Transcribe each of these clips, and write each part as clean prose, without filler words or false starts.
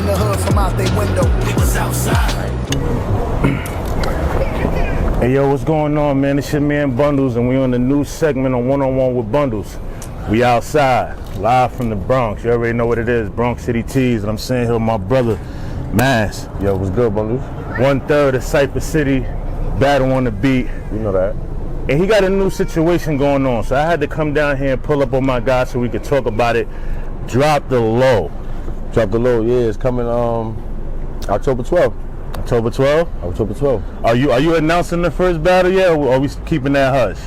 the hood from out their window. It was outside. Hey yo, what's going on, man? It's your man Bundles, and we on the new segment on One-on-One with Bundles. We outside, live from the Bronx. You already know what it is, Bronx City Tees, and I'm sitting here with my brother, Mass. Yo, what's good, Bundles? 1/3 of Cypher City, battle on the beat. You know that. And he got a new situation going on, so I had to come down here and pull up on my guy so we could talk about it. Drop the Low. Drop the Low, yeah, it's coming October 12th. October 12th? October 12th. Are you announcing the first battle yet, or are we keeping that hush?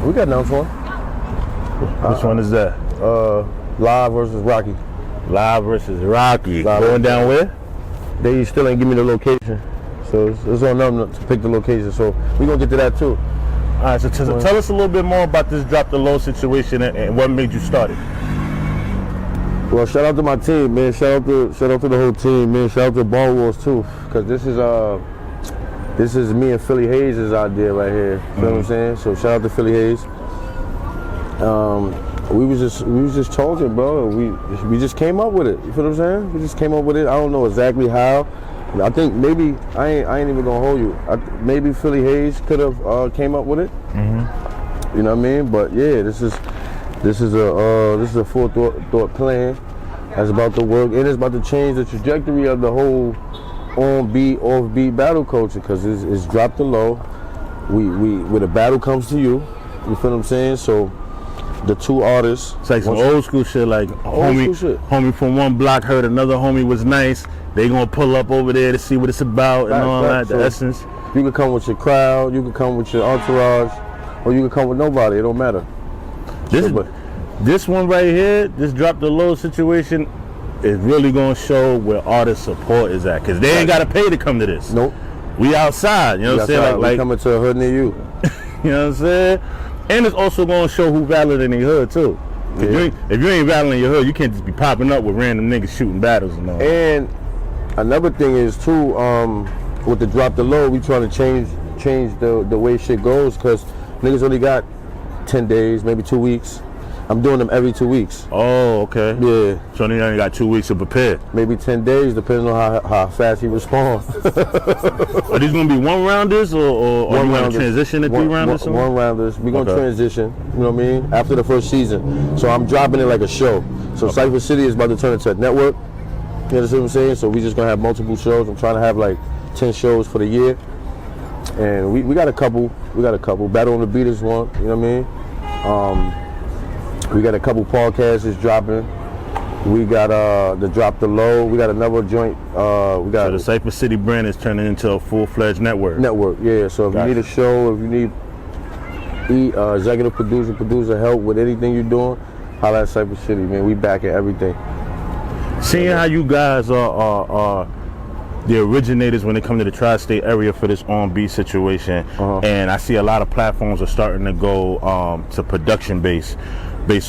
We got announced one. Which one is that? Live versus Rocky. Live versus Rocky. Live Going down where? They still ain't give me the location. So it's on them to pick the location. So we gonna get to that too. All right, so tell us a little bit more about this Drop the Low situation and what made you start it. Well, shout out to my team, man. Shout out to the whole team, man. Shout out to Ball Wars too, because this is me and Philly Hayes' idea right here. You know what I'm saying? So shout out to Philly Hayes. We was just talking, bro. We just came up with it. You feel what I'm saying? We just came up with it. I don't know exactly how. I think maybe I ain't even gonna hold you. Maybe Philly Hayes could have came up with it. Mm-hmm. You know what I mean? But yeah, this is a full thought plan that's about to work, and it's about to change the trajectory of the whole on beat, off beat battle culture, because it's Drop the Low. Where the battle comes to you. You feel what I'm saying? So the two artists. It's like some old school shit, like homie from one block heard another homie was nice. They gonna pull up over there to see what it's about and all that, the essence. You can come with your crowd, you can come with your entourage, or you can come with nobody, it don't matter. This one right here, this Drop the Low situation, is really gonna show where artist support is at, because they ain't gotta pay to come to this. Nope. We outside, you know what I'm saying? Like coming to a hood near you. You know what I'm saying? And it's also gonna show who valid in the hood too. Yeah. If you ain't valid in your hood, you can't just be popping up with random niggas shooting battles and all. And another thing is too, with the Drop the Low, we trying to change the way shit goes, because niggas only got 10 days, maybe 2 weeks. I'm doing them every 2 weeks. Oh, okay. Yeah. So you only got 2 weeks to prepare. Maybe 10 days, depending on how fast he responds. Are these gonna be one rounders, or are you gonna transition to 3 rounders? One rounders. We're gonna transition. You know what I mean? After the first season. So I'm dropping it like a show. So Cypher City is about to turn into a network. You understand what I'm saying? So we just gonna have multiple shows. I'm trying to have like 10 shows for the year. And we got a couple. Battle on the Beat is one. You know what I mean? We got a couple podcasts that's dropping. We got the Drop the Low. We got another joint. So the Cypher City brand is turning into a full-fledged network. Yeah. So if you need a show, if you need executive producer help with anything you're doing, holla at Cypher City, man. We back at everything. Seeing how you guys are the originators when it comes to the tri-state area for this on-beat situation, and I see a lot of platforms are starting to go to production based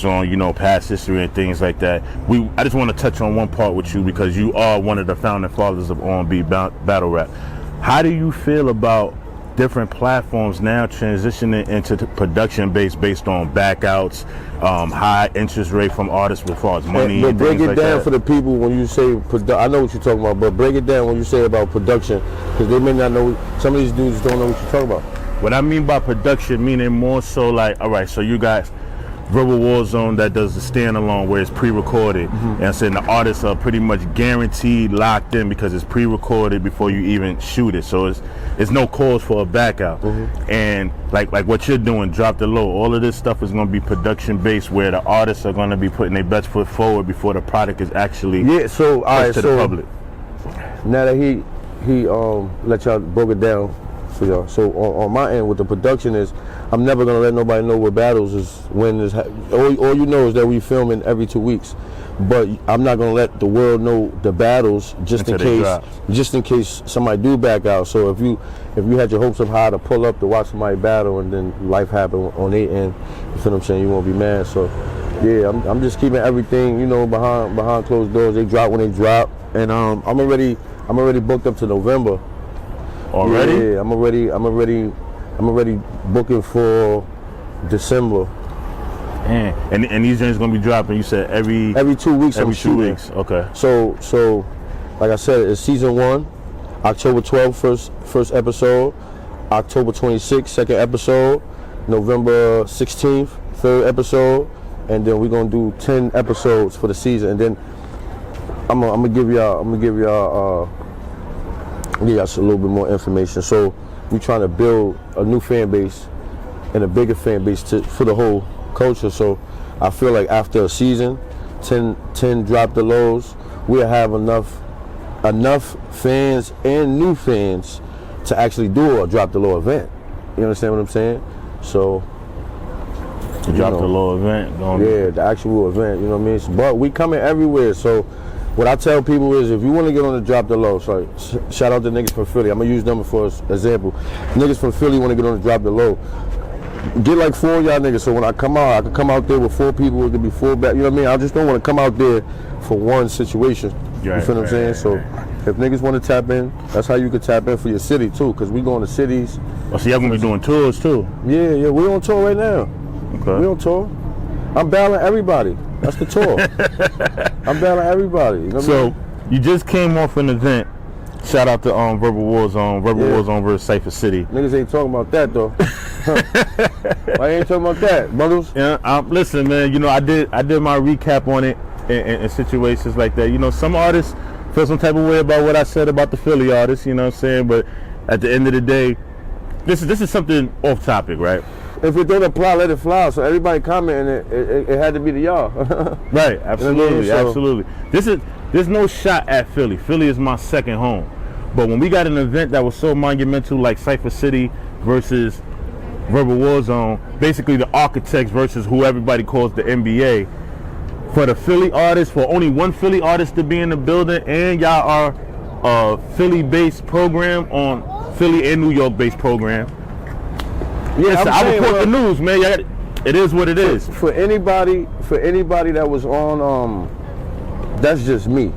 on, you know, past history and things like that. I just want to touch on one part with you, because you are one of the founding fathers of on-beat battle rap. How do you feel about different platforms now transitioning into production based on backouts, high interest rate from artists as far as money? But break it down for the people when you say I know what you're talking about, but break it down when you say about production, because they may not know. Some of these dudes don't know what you're talking about. What I mean by production, meaning more so like, all right, so you guys, Verbal Warzone that does the standalone where it's pre-recorded, and I'm saying the artists are pretty much guaranteed locked in because it's pre-recorded before you even shoot it, so it's no cause for a back out. And like what you're doing, Drop the Low, all of this stuff is going to be production based, where the artists are going to be putting their best foot forward before the product is actually so all right, to the public. Now that he let y'all broke it down for y'all, so on my end with the production is, I'm never gonna let nobody know what battles is when is. All you know is that we filming every 2 weeks, but I'm not gonna let the world know the battles just in case somebody do back out. So if you had your hopes up high to pull up to watch somebody battle and then life happen on their end, you feel what I'm saying? You won't be mad. So yeah, I'm just keeping everything, you know, behind closed doors. They drop when they drop, and I'm already booked up to November. Already? Yeah, I'm already booking for December. And these joints gonna be dropping. You said every 2 weeks. Every 2 weeks. Okay. So, like I said, it's season 1, October 12th, first episode, October 26th, second episode, November 16th, third episode, and then we're gonna do 10 episodes for the season, and then I'm gonna give y'all a little bit more information. So we're trying to build a new fan base and a bigger fan base for the whole culture. So I feel like after a season, 10 drop the lows, we'll have enough fans and new fans to actually do a drop the low event. You understand what I'm saying? So drop the low event. The actual event. You know what I mean? But we coming everywhere. So what I tell people is, if you want to get on the drop the low, shout out to niggas from Philly. I'm gonna use them for example. Niggas from Philly want to get on the drop the low. Get like 4 of y'all niggas, so when I come out, I can come out there with 4 people. It could be 4 back. You know what I mean? I just don't want to come out there for one situation. You feel what I'm saying? So if niggas want to tap in, that's how you can tap in for your city too, because we going to cities. Oh, so y'all gonna be doing tours too? Yeah, we on tour right now. Okay. We on tour. I'm battling everybody. That's the tour. I'm battling everybody. You know what I mean? You just came off an event. Shout out to Verbal Warzone. Warzone versus Cypher City. Niggas ain't talking about that though. Why ain't talking about that, brothers? Yeah, listen, man. You know, I did my recap on it in situations like that. You know, some artists feel some type of way about what I said about the Philly artists. You know what I'm saying? But at the end of the day, this is something off topic, right? If it don't apply, let it fly. So everybody commenting, it had to be to y'all. Right, absolutely, you know what I mean? Absolutely. There's no shot at Philly. Philly is my second home. But when we got an event that was so monumental like Cypher City versus Verbal Warzone, basically the architects versus who everybody calls the NBA, for the Philly artists, for only one Philly artist to be in the building, and y'all are a Philly-based program on Philly and New York-based program. Yeah, I report the news, man. It is what it is. For anybody that was on, that's just me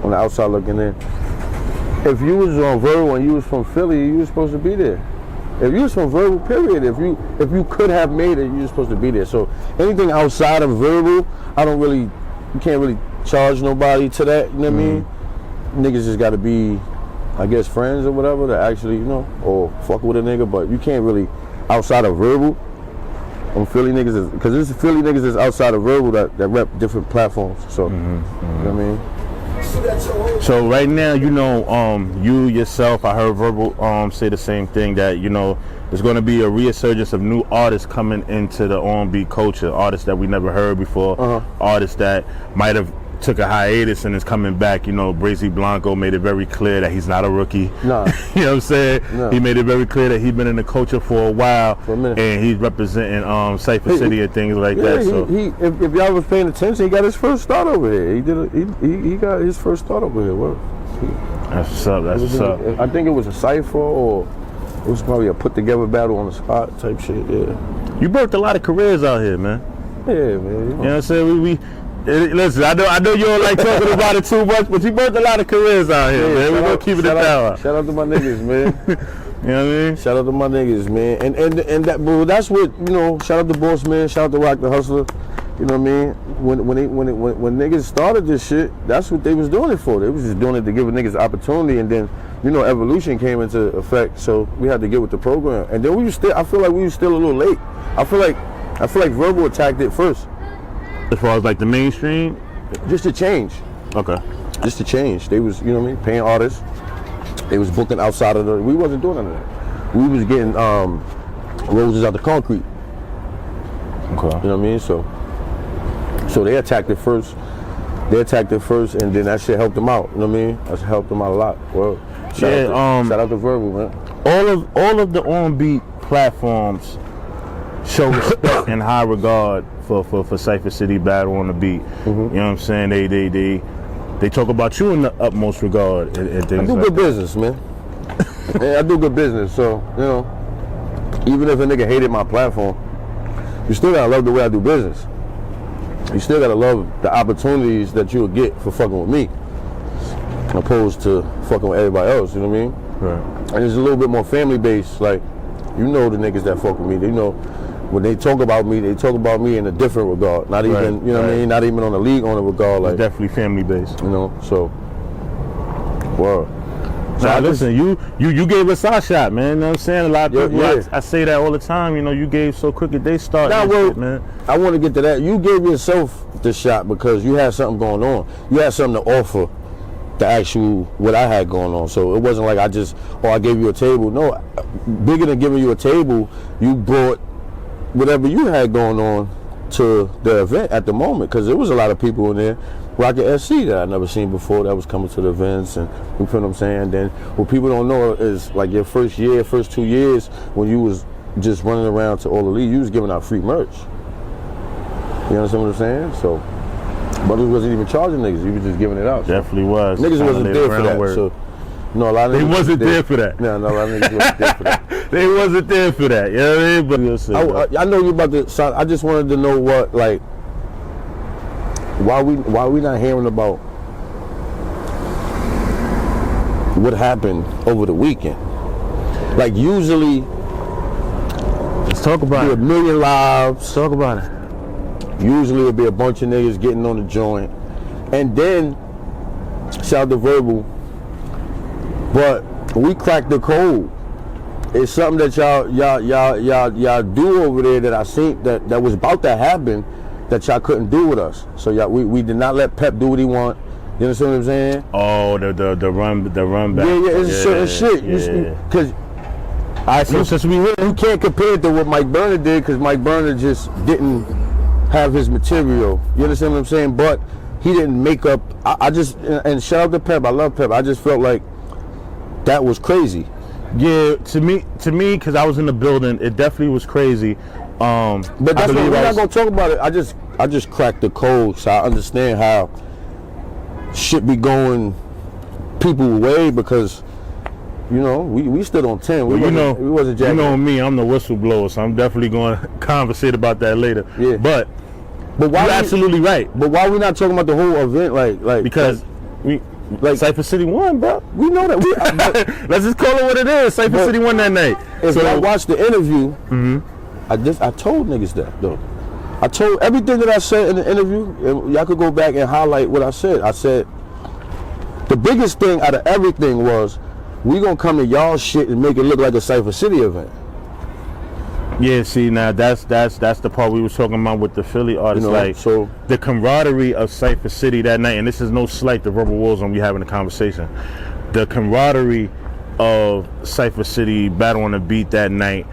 on the outside looking in. If you was on Verbal and you was from Philly, you was supposed to be there. If you was from Verbal, period. If you could have made it, you was supposed to be there. So anything outside of Verbal, you can't really charge nobody to that. You know what I mean? Niggas just got to be, I guess, friends or whatever to actually, you know, or fuck with a nigga. But you can't really, outside of Verbal, on Philly niggas, because there's Philly niggas that's outside of Verbal that rep different platforms. So, you know what I mean? So right now, you know, you yourself, I heard Verbal say the same thing, that, you know, there's going to be a resurgence of new artists coming into the R&B culture, artists that we never heard before, artists that might have took a hiatus and is coming back. You know, Brazy Blanco made it very clear that he's not a rookie. Nah. You know what I'm saying? No. He made it very clear that he's been in the culture for a while, and he's representing Cypher City and things like that. So if y'all was paying attention, he got his first start over here. He got his first start over here. That's what's up. That's what's up. I think it was a cypher, or it was probably a put together battle on the spot type shit. Yeah. You birthed a lot of careers out here, man. Yeah, man. You know what I'm saying? Listen, I know you don't like talking about it too much, but you birthed a lot of careers out here, man. We're gonna keep it down. Shout out to my niggas, man. You know what I mean? Shout out to my niggas, man. And that's what, you know. Shout out to Boss Man. Shout out to Rock the Hustler. You know what I mean? When niggas started this shit, that's what they was doing it for. They was just doing it to give niggas opportunity, and then, you know, evolution came into effect. So we had to get with the program, and then I feel like we was still a little late. I feel like Verbal attacked it first. As far as like the mainstream? Just to change. Okay. Just to change. They was, you know what I mean, paying artists. They was booking outside of we wasn't doing none of that. We was getting roses out the concrete. Okay. You know what I mean? So they attacked it first. And then that shit helped them out. You know what I mean? That helped them out a lot. Well, shout out to Verbal, man. All of the R&B platforms show respect and high regard for Cypher City Battle on the Beat. You know what I'm saying? They talk about you in the utmost regard and things. I do good business, man. Yeah, I do good business. So, you know, even if a nigga hated my platform, you still gotta love the way I do business. You still gotta love the opportunities that you'll get for fucking with me, opposed to fucking with everybody else. You know what I mean? Right. And it's a little bit more family based. Like, you know, the niggas that fuck with me, they know when they talk about me in a different regard. Not even, you know what I mean? Not even on the league on a regard. Like, it's definitely family based. You know, so, word. So now, listen, you gave us our shot, man. You know what I'm saying? A lot of people, I say that all the time. You know, you gave so quick they start. Now, shit, man. I want to get to that. You gave yourself the shot because you had something going on. You had something to offer the actual what I had going on. So it wasn't like I gave you a table. No, bigger than giving you a table, you brought whatever you had going on to the event at the moment, because there was a lot of people in there Rocket SC that I never seen before that was coming to the events, and you feel what I'm saying. Then what people don't know is like your first 2 years when you was just running around to all the league, you was giving out free merch. You understand what I'm saying? So brothers wasn't even charging niggas, you was just giving it out. Definitely was. Niggas wasn't there for that. So no, a lot of they niggas wasn't there for that. No, a lot of niggas wasn't there for that. They wasn't there for that. You know what I mean? But I know you about to. So I just wanted to know what, like, why we not hearing about what happened over the weekend? Like, usually, let's talk about it. 1 million lives. Let's talk about it. Usually it'll be a bunch of niggas getting on the joint, and then shout out to Verbal. But we cracked the code. It's something that y'all do over there that I seen that was about to happen that y'all couldn't do with us. So we did not let Pep do what he want. You understand what I'm saying? Oh, the run back. Yeah, it's certain shit. Because you can't compare it to what Mike Burner did, because Mike Burner just didn't have his material. You understand what I'm saying? But he didn't make up. I just, and shout out to Pep. I love Pep. I just felt like that was crazy. Yeah, to me, because I was in the building, it definitely was crazy. But that's what we're not gonna talk about it. I just cracked the code, so I understand how shit be going people way, because you know we stood on 10. We wasn't jacking. You know me, I'm the whistleblower, so I'm definitely going to conversate about that later. Yeah, but why? You're absolutely right. But why we not talking about the whole event? Like because we. Like Cypher City won, bro. We know that. Let's just call it what it is. Cypher City won that night. If I watched the interview, I told niggas that though. I told everything that I said in the interview, and y'all could go back and highlight what I said. I said the biggest thing out of everything was we gonna come to y'all shit and make it look like a Cypher City event. Yeah, see, now that's the part we was talking about with the Philly artists, like so the camaraderie of Cypher City that night, and this is no slight to Verbal Warzone, we having a conversation. The camaraderie of Cypher City Battle on the Beat that night,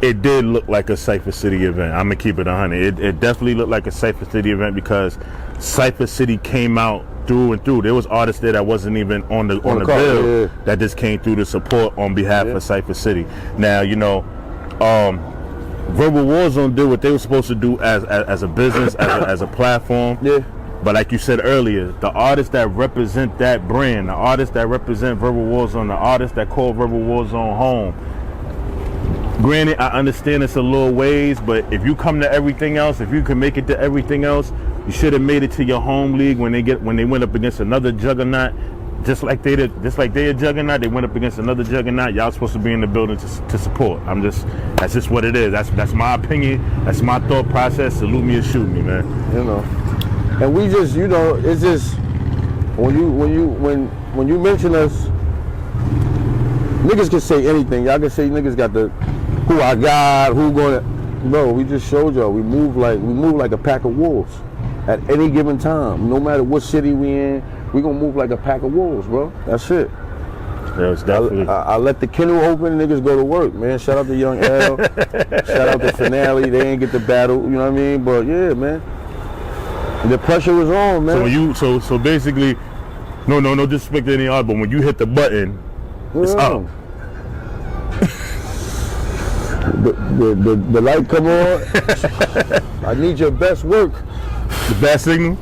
it did look like a Cypher City event. I'm gonna keep it 100. It definitely looked like a Cypher City event because Cypher City came out through and through. There was artists there that wasn't even on the bill that just came through to support on behalf of Cypher City. Now, you know, Verbal Warzone did what they were supposed to do as a business, as a platform. Yeah. But like you said earlier, the artists that represent that brand, the artists that represent Verbal Warzone, the artists that call Verbal Warzone home. Granted, I understand it's a little ways, but if you come to everything else, if you can make it to everything else, you should have made it to your home league when they went up against another juggernaut. Just like they a juggernaut, they went up against another juggernaut. Y'all supposed to be in the building to support. That's just what it is. That's my opinion. That's my thought process. Salute me or shoot me, man. You know, and we just, you know, it's just when you mention us, niggas can say anything. Y'all can say niggas got the who I got, who gonna. Bro, we just showed y'all we move like a pack of wolves at any given time. No matter what city we in. We gonna move like a pack of wolves, bro. That's it. Yeah, it's definitely. I let the kennel open and niggas go to work, man. Shout out to Young L. Shout out to Finale. They ain't get the battle, you know what I mean? But yeah, man. The pressure was on, man. So when you so basically, no disrespect to any art, but when you hit the button, it's up. The light come on. I need your best work. The best signal.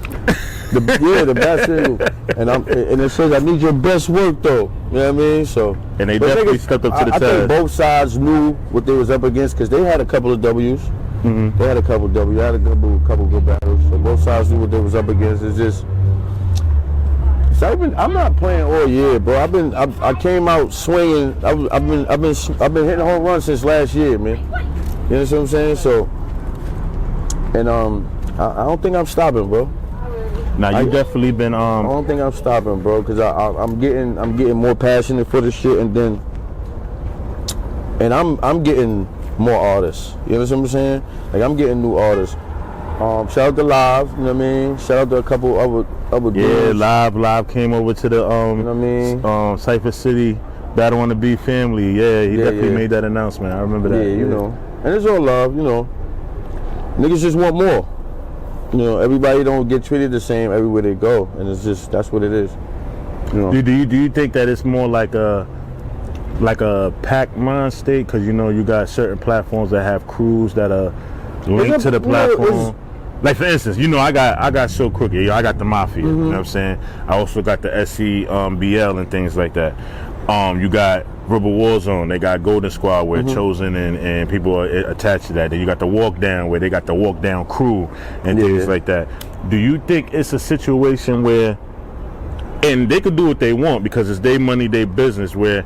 The best signal, and it says I need your best work though. You know what I mean? So and they definitely stepped up to the test. I think both sides knew what they was up against because they had a couple of W's. Mm-hmm. They had a couple of W's. They had a couple good battles. So both sides knew what they was up against. It's just, I'm not playing all year, bro. I came out swinging. I've been hitting home runs since last year, man. You know what I'm saying? So. And I don't think I'm stopping, bro. Now you definitely been I don't think I'm stopping, bro, because I'm getting more passionate for this shit, and I'm getting more artists. You know what I'm saying? Like, I'm getting new artists. Shout out to Live, you know what I mean? Shout out to a couple other dudes. Yeah, Live came over to the you know what I mean? Cypher City Battle on the Beat family. Yeah, he definitely made that announcement. I remember that. Yeah, you know. And it's all love, you know. Niggas just want more. You know, everybody don't get treated the same everywhere they go, and it's just, that's what it is. You know. Do you think that it's more like a packed mind state? Because, you know, you got certain platforms that have crews that are linked to the platform. Like, for instance, you know, I got So Crooked. I got the Mafia. You know what I'm saying? I also got the SCBL and things like that. You got Rebel Warzone. They got Golden Squad where Chosen and people are attached to that. Then you got the Walk Down where they got the Walk Down crew and things like that. Do you think it's a situation where, and they could do what they want because it's their money, their business, where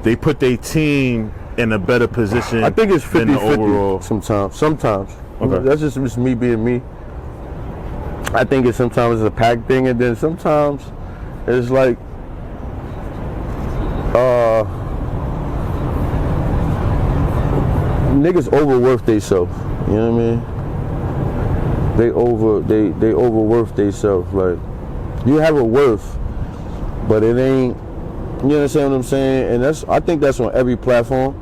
they put their team in a better position? I think it's 50-50 overall. Sometimes. Okay. That's just me being me. I think it's sometimes it's a pack thing, and then sometimes it's like niggas overworth themselves. You know what I mean? They overworth themselves. Like, you have a worth, but it ain't. You understand what I'm saying? And I think that's on every platform.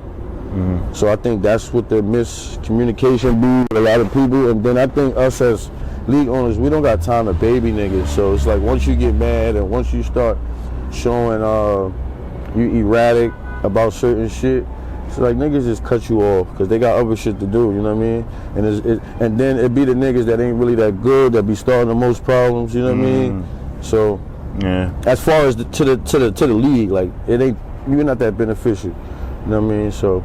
So I think that's what the miscommunication be with a lot of people. And then I think us as league owners, we don't got time to baby niggas. So it's like, once you get mad and once you start showing you erratic about certain shit, it's like niggas just cut you off because they got other shit to do. You know what I mean? And then it be the niggas that ain't really that good that be starting the most problems. You know what I mean? So yeah. As far as to the league, like, it ain't, you're not that beneficial. You know what I mean? So.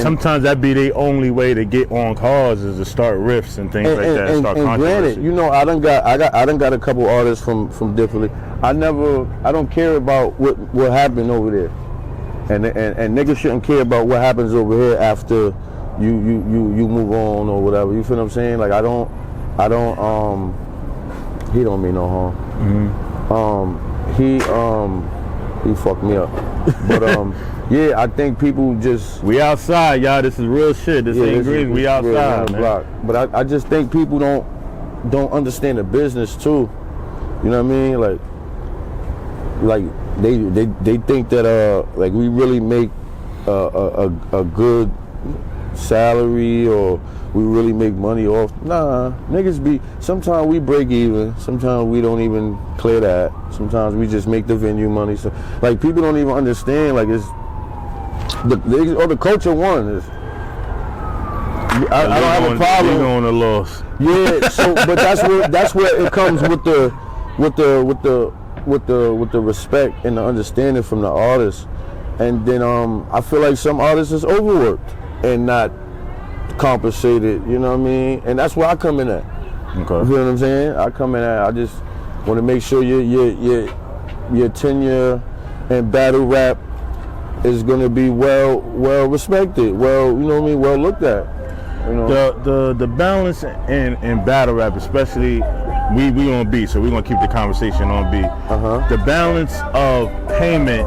Sometimes that be the only way to get on cars is to start riffs and things like that. And granted, you know, I done got a couple artists from differently. I don't care about what happened over there, and niggas shouldn't care about what happens over here after you move on or whatever. You feel what I'm saying? Like, I don't. He don't mean no harm. He fucked me up, but yeah, I think people just... We outside, y'all. This is real shit. This ain't green. We outside, man. Block. But I just think people don't understand the business too. You know what I mean? Like they think that like we really make a good salary or we really make money off. Nah, niggas be, sometimes we break even, sometimes we don't even clear that. Sometimes we just make the venue money. So, like, people don't even understand, like, it's the culture one is. I don't have a problem. You on the loss. Yeah, so but that's where it comes with the respect and the understanding from the artists. And then I feel like some artists is overworked and not compensated, you know what I mean? And that's where I come in at. Okay. You feel what I'm saying? I come in at, I just want to make sure your tenure in battle rap is going to be well respected, well, you know what I mean, well looked at. You know? The balance in battle rap, especially we on beat, so we're gonna keep the conversation on beat. The balance of payment,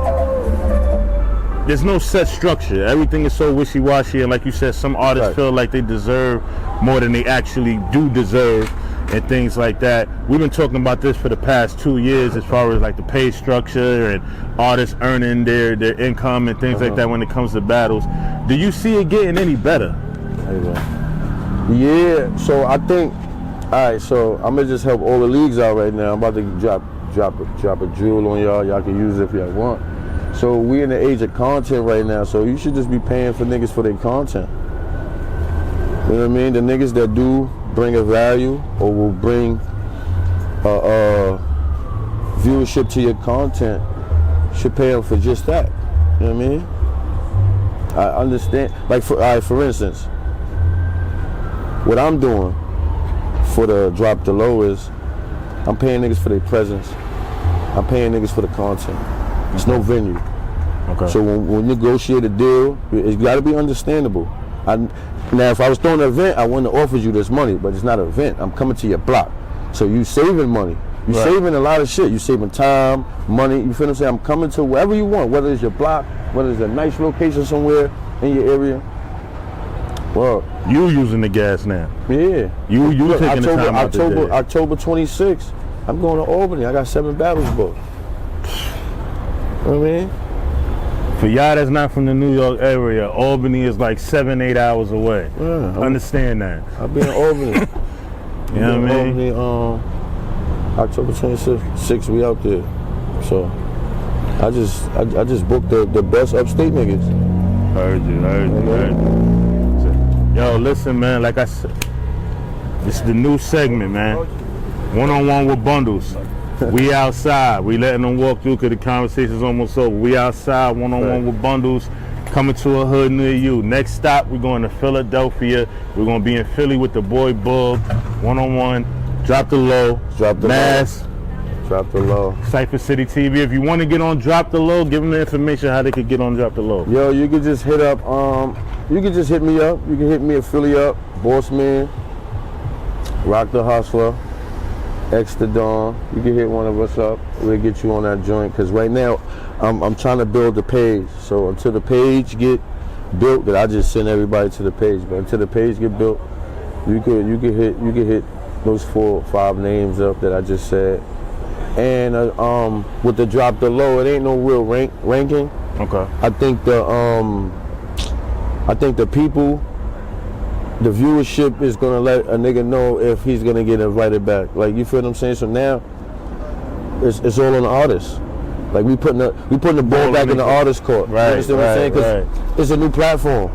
there's no set structure. Everything is so wishy-washy, and like you said, some artists feel like they deserve more than they actually do deserve, and things like that. We've been talking about this for the past 2 years as far as like the pay structure and artists earning their income and things like that when it comes to battles. Do you see it getting any better? Yeah, so I think, all right, so I'm gonna just help all the leagues out right now. I'm about to drop a jewel on y'all. Y'all can use it if y'all want. So we in the age of content right now, so you should just be paying for niggas for their content. You know what I mean? The niggas that do bring a value or will bring viewership to your content should pay them for just that. You know what I mean? I understand. Like, for instance, what I'm doing for the drop the low is I'm paying niggas for their presence. I'm paying niggas for the content. It's no venue. Okay. So when we negotiate a deal, it's got to be understandable. Now, if I was throwing an event, I wouldn't have offered you this money, but it's not an event. I'm coming to your block. So you saving money. You saving a lot of shit. You saving time, money. You feel what I'm saying? I'm coming to wherever you want, whether it's your block, whether it's a nice location somewhere in your area. Well, you using the gas now. Yeah. You Look, taking the time out the day. October 26th, I'm going to Albany. I got 7 battles booked. You know what I mean? For y'all that's not from the New York area, Albany is like 7-8 hours away. Yeah, Understand that. I'll be in Albany. You know what I mean? Albany, October 26th, we out there. So I just booked the best upstate niggas. Heard you. Yo, listen, man. Like I said, this is the new segment, man. One-on-one with bundles. We outside. We letting them walk through because the conversation's almost over. We outside, one-on-one with bundles, coming to a hood near you. Next stop, we're going to Philadelphia. We're going to be in Philly with the boy Bug. One-on-one. Drop the low. Drop the Mass. low. Drop the low. Cypher City TV. If you want to get on Drop the Low, give them the information how they could get on Drop the Low. Yo, you can just hit up. You can just hit me up. You can hit me at Philly up. Bossman. Rock the Hustler. X the Dawn. You can hit one of us up. We'll get you on that joint. Cause right now, I'm trying to build the page. So until the page get built, that I just send everybody to the page. But until the page get built, you could hit those 4 or 5 names up that I just said. And with the Drop the Low, it ain't no real ranking. Okay. I think the people. The viewership is gonna let a nigga know if he's gonna get invited back. Like, you feel what I'm saying? So now it's all on the artist. Like, we putting the ball back in the artist court. Right. You understand what I'm saying? Because it's a new platform.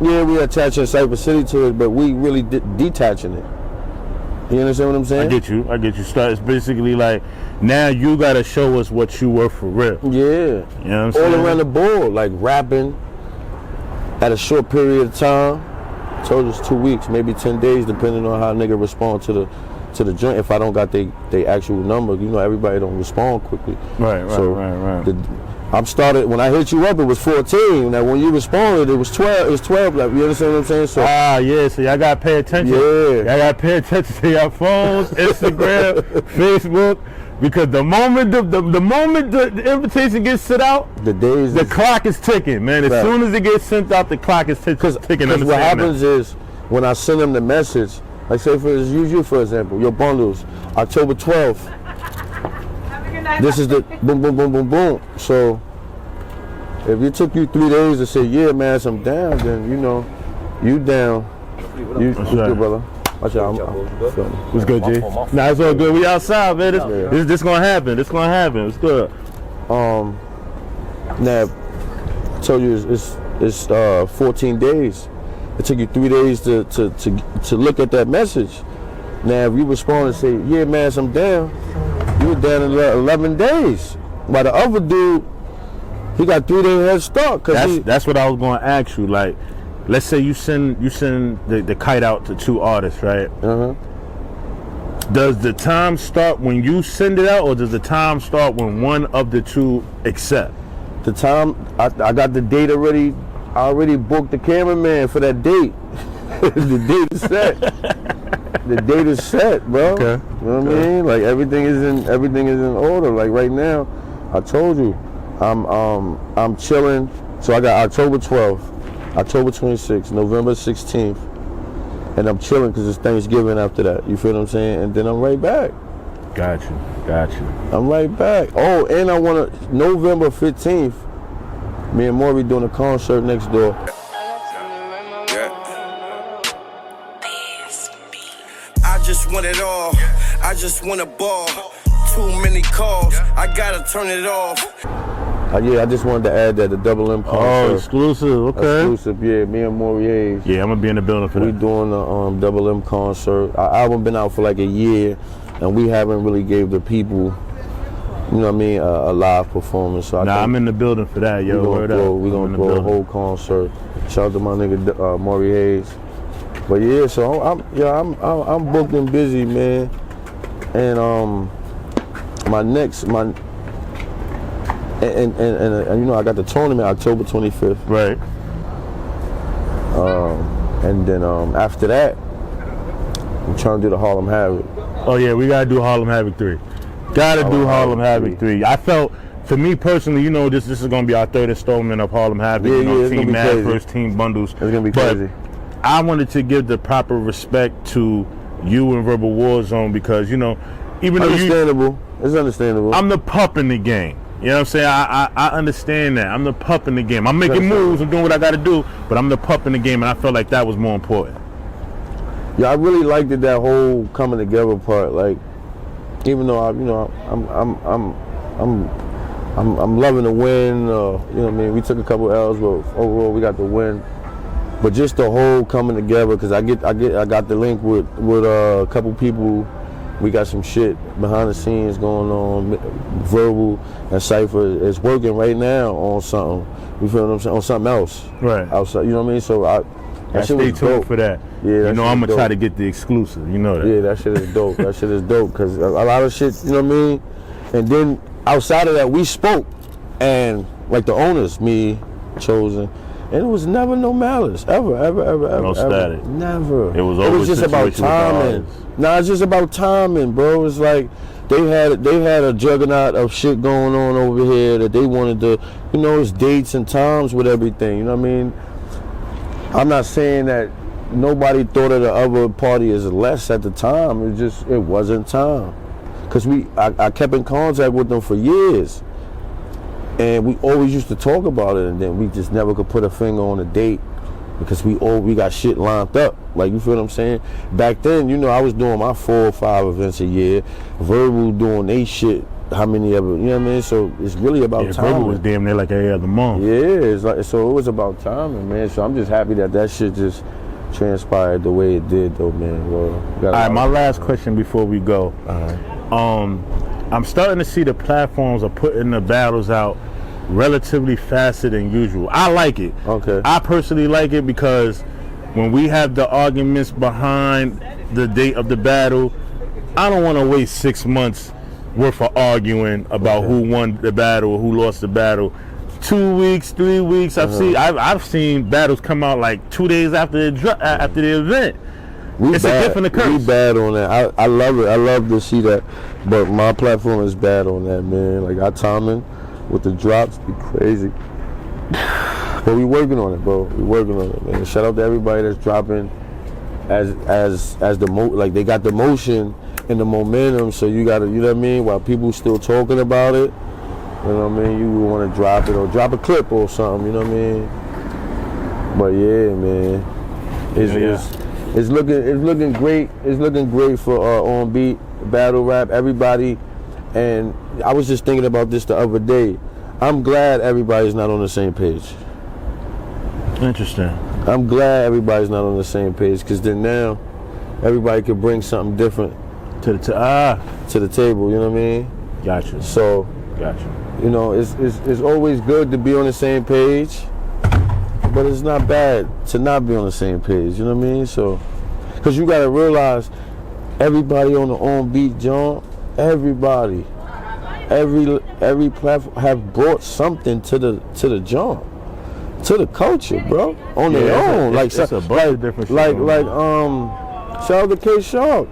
Yeah, we attaching Cypher City to it, but we really detaching it. You understand what I'm saying? I get you. It's basically like, now you gotta show us what you were for real. Yeah. You know what I'm saying? All around the board, like rapping at a short period of time. I told you it's 2 weeks, maybe 10 days, depending on how nigga respond to the joint. If I don't got they actual number, you know, everybody don't respond quickly. Right. I'm started when I hit you up. It was 14. Now when you responded, it was 12. It was 12. Like, you understand what I'm saying? So yeah. So y'all gotta pay attention. Yeah. Y'all gotta pay attention to your phones, Instagram, Facebook. Because the moment the invitation gets sent out, the clock is ticking, man. As soon as it gets sent out, the clock is ticking. Because what happens is, when I send them the message, like, say use you for example, your bundles, October 12th. This is the boom, boom, boom, boom, boom. So if it took you 3 days to say, yeah, man, I'm down, then you know, you down. You good, brother. Watch out, What's good, G? Nah, it's all good. We outside, man. This gonna happen. It's good. Now, I told you it's 14 days. It took you 3 days to look at that message. Now, if you respond and say, yeah, man, I'm down, you were down in 11 days. While the other dude, he got 3 days head start. That's what I was gonna ask you. Like, let's say you send the kite out to 2 artists, right? Does the time start when you send it out, or does the time start when one of the 2 accept? The time, I got the date already. I already booked the cameraman for that date. The date is set. The date is set, bro. Okay. You know what I mean? Like, everything is in order. Like, right now, I told you, I'm chilling. So I got October 12th, October 26th, November 16th, and I'm chilling because it's Thanksgiving after that. You feel what I'm saying? And then I'm right back. Got you. I'm right back. Oh, and I want to, November 15th, me and Maury doing a concert next door. I just want it all. I just want a ball. Too many calls. I gotta turn it off. Yeah, I just wanted to add that, the Double M concert. Oh, exclusive, okay. Exclusive, yeah, me and Maury Hayes. Yeah, I'm gonna be in the building for that. We doing the Double M concert. Our album been out for like a year, and we haven't really gave the people, you know what I mean, a live performance. So I'm in the building for that, yo. We're gonna throw a whole concert. Shout out to my nigga Maury Hayes. But yeah, so I'm booked and busy, man. And and you know, I got the tournament October 25th. Right. And then after that, I'm trying to do the Harlem Havoc. Oh yeah, we gotta do Harlem Havoc 3. Gotta do Harlem Havoc 3. I felt, for me personally, you know, this is gonna be our third installment of Harlem Havoc. Yeah, you know, it's Team gonna be Mad crazy. First Team Bundles. It's gonna be But crazy. I wanted to give the proper respect to you and Verbal Warzone because, you know, even though Understandable. It's understandable. I'm the pup in the game. You know what I'm saying? I understand that. I'm the pup in the game. I'm making moves. I'm doing what I got to do, but I'm the pup in the game, and I felt like that was more important. Yeah, I really liked it, that whole coming together part. Like, even though I'm loving the win. You know what I mean? We took a couple L's, but overall we got the win. But just the whole coming together, because I got the link with a couple people. We got some shit behind the scenes going on. Verbal and Cypher is working right now on something. You feel what I'm saying? On something else. Right. Outside. You know what I mean? So that shit Stay was tuned dope. for that. Yeah, you that know shit I'm was gonna try dope. to get the exclusive. You know that. Yeah, that shit is dope. That shit is dope because a lot of shit, you know what I mean? And then outside of that, we spoke, and like the owners, me, Chosen, and it was never no malice, ever. No static. Never. It was It always was just about situation with the timing. artists. Nah, it's just about timing, bro. It's like they had a juggernaut of shit going on over here that they wanted to, you know, it's dates and times with everything. You know what I mean? I'm not saying that nobody thought of the other party as less at the time. It wasn't time. Cause I kept in contact with them for years, and we always used to talk about it, and then we just never could put a finger on a date because we got shit lined up. Like, you feel what I'm saying? Back then, you know, I was doing my 4 or 5 events a year. Verbal doing they shit. How many ever? You know what I mean? So it's really about timing. Verbal was damn near like every other month. Yeah, it's like, so it was about timing, man. So I'm just happy that shit just transpired the way it did, though, man. Well, All right, my last question before we go. I'm starting to see the platforms are putting the battles out relatively faster than usual. I like it. Okay. I personally like it because when we have the arguments behind the date of the battle, I don't want to waste 6 months worth of arguing about who won the battle or who lost the battle. 2 weeks, 3 weeks. I've seen battles come out like 2 days after the event. It's a different occurrence. We bad on that. I love it. I love to see that. But my platform is bad on that, man. Like, our timing with the drops be crazy. But we working on it, bro. We working on it, man. Shout out to everybody that's dropping as like they got the motion and the momentum. So you gotta, you know what I mean? While people still talking about it, you know what I mean? You want to drop it or drop a clip or something. You know what I mean? But yeah, man. It's looking great. It's looking great for on beat, battle rap, everybody. And I was just thinking about this the other day. I'm glad everybody's not on the same page. Interesting. I'm glad everybody's not on the same page, because then now everybody could bring something different To the table. You know what I mean? Gotcha. So, Gotcha. you know, it's always good to be on the same page. But it's not bad to not be on the same page, you know what I mean? So, because you got to realize, everybody on the on-beat jump, everybody, every platform have brought something to the jump, to the culture, bro, on their own. It's a bunch of different shit. Shout out to K Sharp,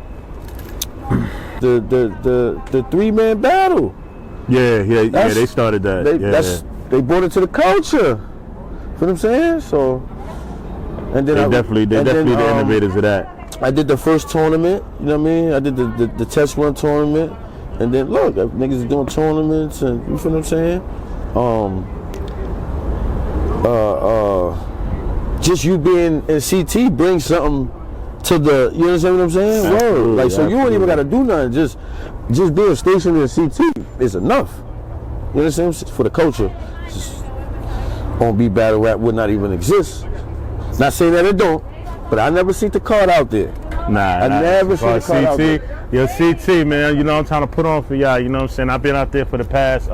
the 3-man battle. Yeah, they started that. They brought it to the culture. You know what I'm saying? So, and then They definitely the innovators of that. I did the first tournament. You know what I mean? I did the test run tournament, and then look, niggas is doing tournaments, and you feel what I'm saying? Just you being in CT brings something to the. You understand what I'm saying? Word. Like, so you ain't even got to do nothing. Just being stationed in CT is enough. You understand? For the culture. On-beat battle rap would not even exist. Not saying that it don't, but I never seen the card out there. I never seen the card out there. Yo, CT, man, you know I'm trying to put on for y'all, you know what I'm saying? I've been out there for the past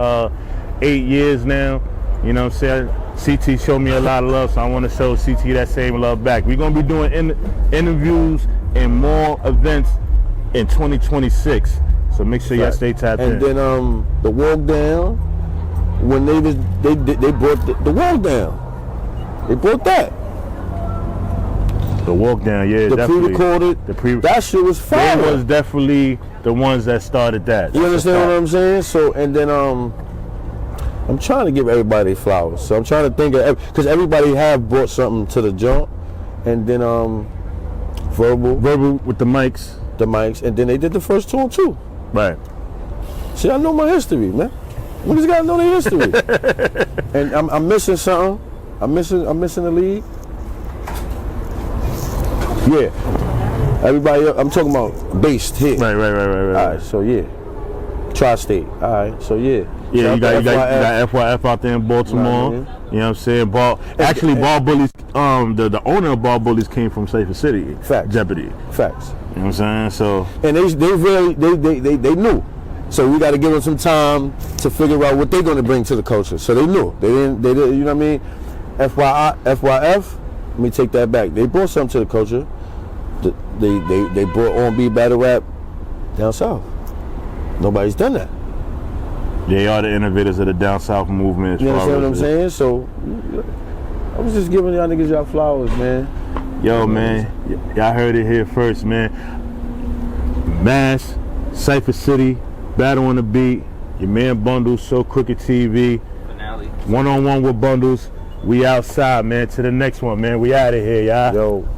8 years now, you know what I'm saying? CT showed me a lot of love, so I want to show CT that same love back. We're going to be doing interviews and more events in 2026, so make sure y'all stay tapped in. And then the walk down, when they brought the wall down. They brought that. The walk down, yeah, The definitely. pre-recorded, that shit was fire. They was definitely the ones that started that. You understand what I'm saying? So, and then I'm trying to give everybody flowers. So I'm trying to think of, because everybody have brought something to the joint, and then verbal with the mics, and then they did the first tune too. Right. See, I know my history, man. We just gotta know their history. And I'm missing something. I'm missing the lead. Yeah. Everybody else, I'm talking about based here. Right. All right, so yeah. Tri-state. All right, so yeah. Yeah, you got FYF out there in Baltimore. You know what I'm saying? Ball Bullies. The owner of Ball Bullies came from Cypher City. Facts. Jeopardy. Facts. You know what I'm saying? So. And they knew. So we got to give them some time to figure out what they're going to bring to the culture. So they knew. They didn't. You know what I mean? FYF. Let me take that back. They brought something to the culture. They brought R&B battle rap down south. Nobody's done that. They are the innovators of the down south movement. You understand what I'm saying? So I was just giving y'all niggas y'all flowers, man. Yo, man, y'all heard it here first, man. Mass, Cypher City, Battle on the Beat, your man Bundles, So Crooked TV, Finale. One-on-one with Bundles. We outside, man. To the next one, man. We out of here, y'all. Yo.